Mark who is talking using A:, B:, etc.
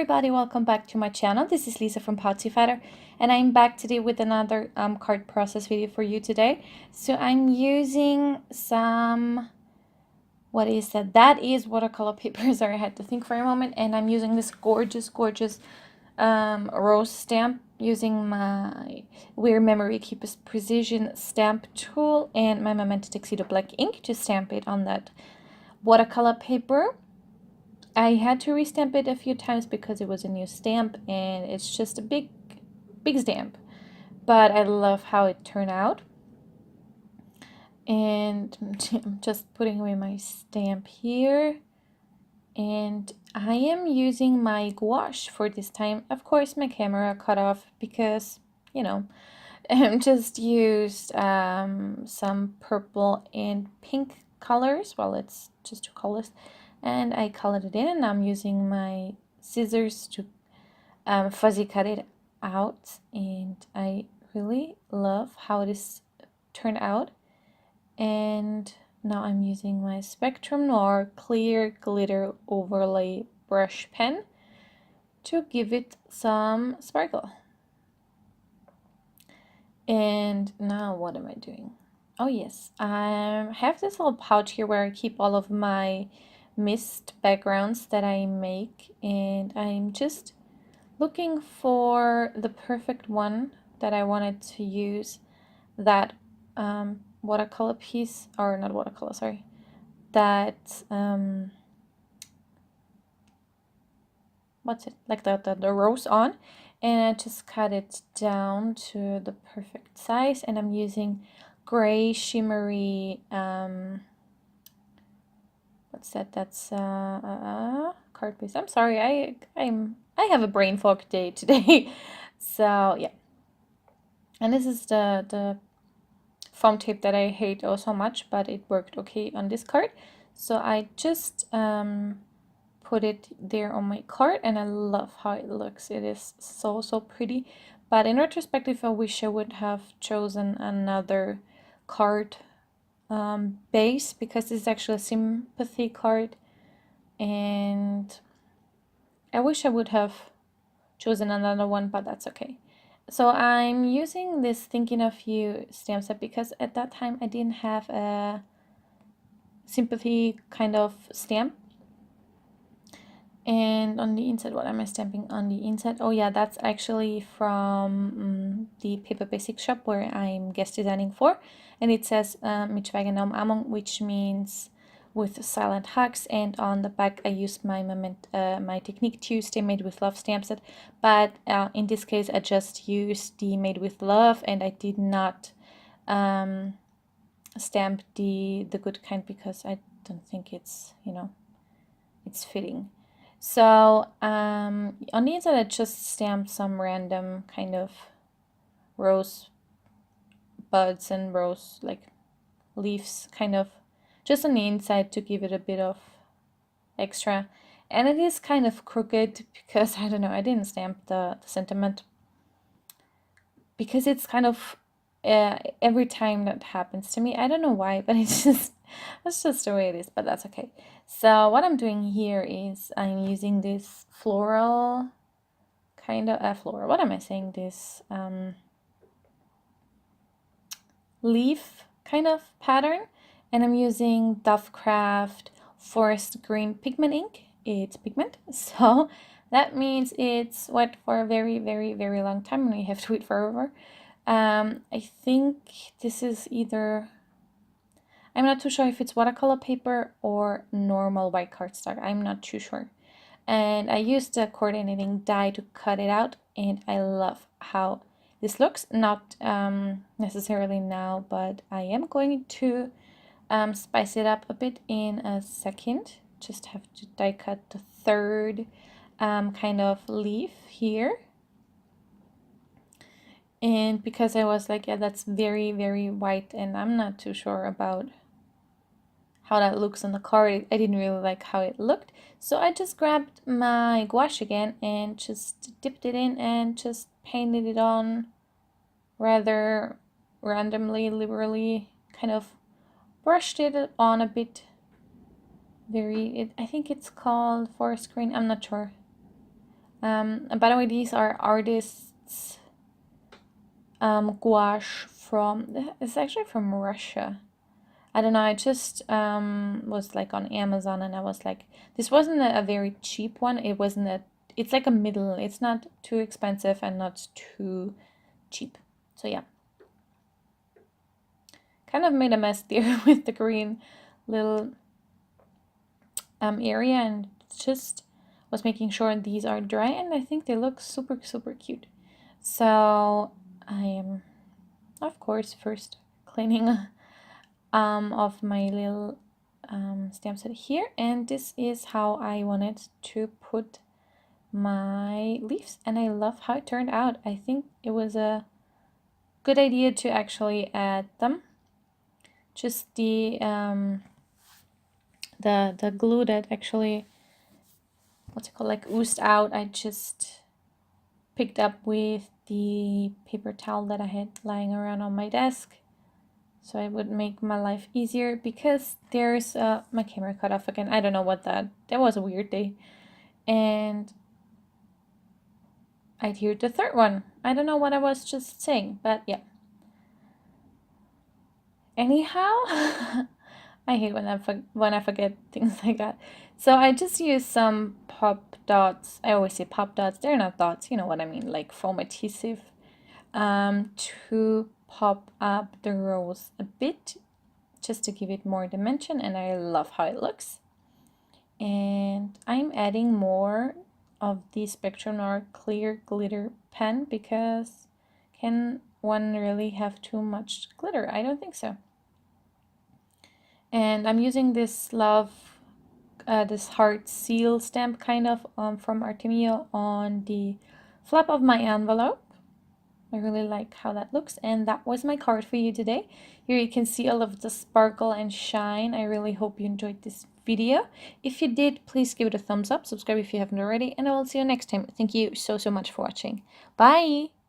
A: everybody, welcome back to my channel. This is Lisa from Potsiefighter, and I'm back today with another card process video for you today. So I'm using some, what is that? That is watercolor paper. Sorry, I had to think for a moment. And I'm using this gorgeous rose stamp using my Weird Memory Keepers Precision Stamp Tool and my Memento Tuxedo black ink to stamp it on that watercolor paper. I had to restamp it a few times because it was a new stamp and it's just a big stamp, but I love how it turned out. And I'm just putting away my stamp here, and I am using my gouache for this time. Of course my camera cut off because, you know, I just used some purple and pink colors. Well, it's just two colors, and I colored it in, and I'm using my scissors to fuzzy cut it out, and I really love how this turned out. And now I'm using my Spectrum Noir clear glitter overlay brush pen to give it some sparkle. And now what am I doing? Oh yes, I have this little pouch here where I keep all of my mist backgrounds that I make, and I'm just looking for the perfect one that I wanted to use. That watercolor piece, or not watercolor, sorry, that what's it, like the rose on, and I just cut it down to the perfect size, and I'm using gray shimmery what's that, that's card piece. I'm sorry, I have a brain fog day today. So yeah, and this is the foam tape that I hate oh so much, but it worked okay on this card, so I just put it there on my card, and I love how it looks. It is so pretty, but in retrospective I wish I would have chosen another card base, because it's actually a sympathy card, and I wish I would have chosen another one, but that's okay. So I'm using this Thinking of You stamp set because at that time I didn't have a sympathy kind of stamp. And on the inside, what am I stamping on the inside? Oh yeah, that's actually from the Paper Basic shop where I'm guest designing for, and it says mit schweigendem Umarmung, which means with silent hugs. And on the back I used my my Technique Tuesday Made with Love stamp set, but in this case I just used the Made with Love, and I did not stamp the good kind because I don't think it's, you know, it's fitting. So on the inside I just stamped some random kind of rose buds and rose like leaves, kind of just on the inside to give it a bit of extra. And it is kind of crooked because I don't know, I didn't stamp the sentiment, because it's kind of every time that happens to me, I don't know why, but it's just the way it is, but that's okay. So what I'm doing here is I'm using this floral kind of floral, what am I saying, this leaf kind of pattern, and I'm using Dovecraft Forest Green pigment ink. It's pigment, so that means it's wet for a very long time, and we have to wait forever. I think this is either, I'm not too sure if it's watercolor paper or normal white cardstock. I'm not too sure. And I used the coordinating die to cut it out, and I love how this looks. Not necessarily now, but I am going to spice it up a bit in a second. Just have to die cut the third kind of leaf here. And because I was like, yeah, that's very white, and I'm not too sure about how that looks on the card. I didn't really like how it looked, so I just grabbed my gouache again and just dipped it in and just painted it on rather randomly, liberally, kind of brushed it on a bit. I think it's called forest green, I'm not sure. And by the way, these are artists gouache from, it's actually from Russia. I don't know, I just was like on Amazon and I was like, this wasn't a very cheap one. It wasn't a, it's like a middle, it's not too expensive and not too cheap. So yeah. Kind of made a mess there with the green little area, and just was making sure these are dry, and I think they look super cute. So I am of course first cleaning off my little stamp set here, and this is how I wanted to put my leaves, and I love how it turned out. I think it was a good idea to actually add them. Just the glue that actually, what's it called, like oozed out, I just picked up with the paper towel that I had lying around on my desk, so it would make my life easier, because there's my camera cut off again. I don't know what that was a weird day, and I heard the third one. I don't know what I was just saying, but yeah. Anyhow, I hate when I forget things like that. So I just used some pop dots. I always say pop dots. They're not dots. You know what I mean, like foam adhesive, to pop up the rose a bit, just to give it more dimension. And I love how it looks. And I'm adding more of the Spectrum Noir clear glitter pen, because can one really have too much glitter? I don't think so. And I'm using this this heart seal stamp kind of from Artemio on the flap of my envelope. I really like how that looks, and that was my card for you today. Here you can see all of the sparkle and shine. I really hope you enjoyed this video. If you did, please give it a thumbs up, subscribe if you haven't already, and I will see you next time. Thank you so much for watching. Bye!